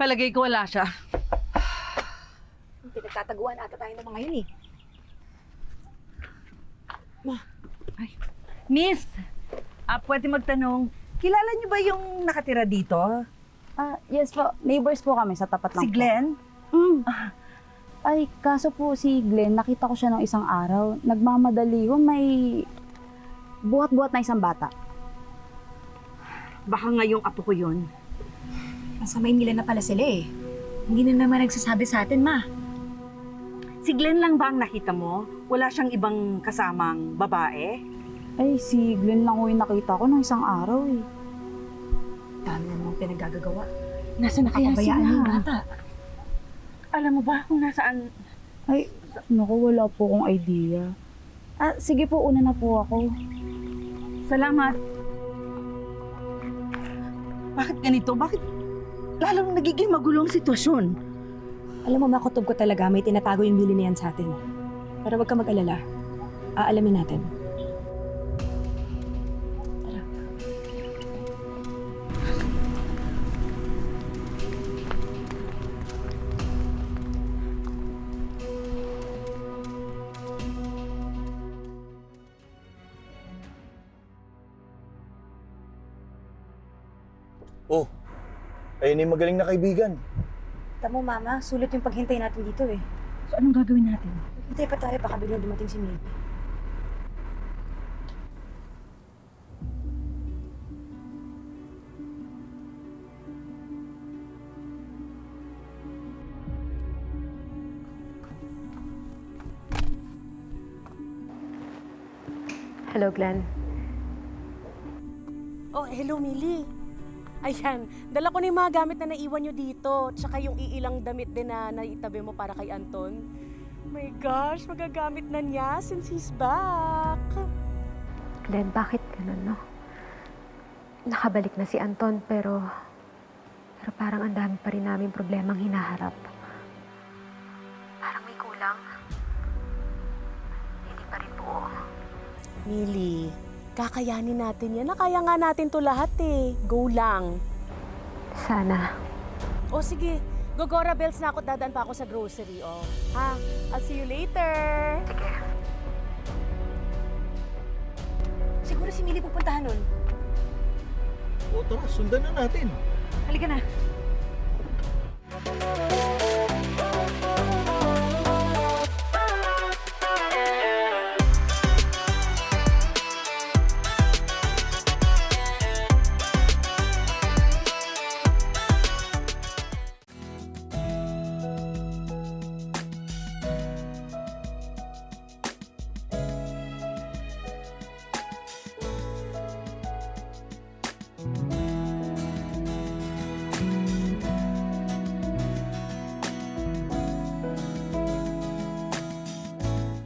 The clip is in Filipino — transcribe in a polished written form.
Palagay ko wala siya. Pinagtataguan ata tayo ng mga yun eh. Miss, pwede magtanong, kilala niyo ba yung nakatira dito? Yes po. Neighbors po kami sa tapat lang Si po. Glenn? Ay, kaso po si Glenn, nakita ko siya nung isang araw. Nagmamadali ho, may buhat-buhat na isang bata. Baka ngayong apo ko yun. Nasa Maynila na pala sila eh. Hindi na naman nagsasabi sa atin, Ma. Si Glenn lang ba ang nakita mo? Wala siyang ibang kasamang babae? Ay, si Glenn lang ho yung nakita ko nung isang araw eh. Dami namang pinagagagawa. Nasa na kaya Kapabayaan sila? yung Bata. Alam mo ba kung nasaan? Ay, naku, wala po akong idea. Sige po, una na po ako. Salamat. Bakit ganito? Bakit lalong nagiging magulo ang sitwasyon? Alam mo, makutob ko talaga may tinatago yung Millie na yan sa atin. Pero huwag ka mag-alala. Aalamin natin. Tara. Oh, ayun yung magaling na kaibigan. Tamo, Mama. Sulit yung paghintay natin dito eh. So anong gagawin natin? Hintay pa tayo, baka biglang dumating si Millie. Hello, Glenn. Oh, hello, Millie. Ayan, dala ko na yung mga gamit na naiwan nyo dito. Tsaka yung iilang damit din na naitabi mo para kay Anton. My gosh, magagamit na niya since he's back. Glenn, bakit ganun, no? Nakabalik na si Anton, pero parang ang dami pa rin namin problemang hinaharap. Parang may kulang. Hindi pa rin buo. Millie, kakayanin natin yan. Nakaya nga natin to lahat eh. Go lang. Sana. O sige, Gogora Bells na ako, dadaan pa ako sa grocery, oh. Ha? I'll see you later. Sige. Siguro si Millie pupuntahan nun. O tara, sundan na natin. Halika na.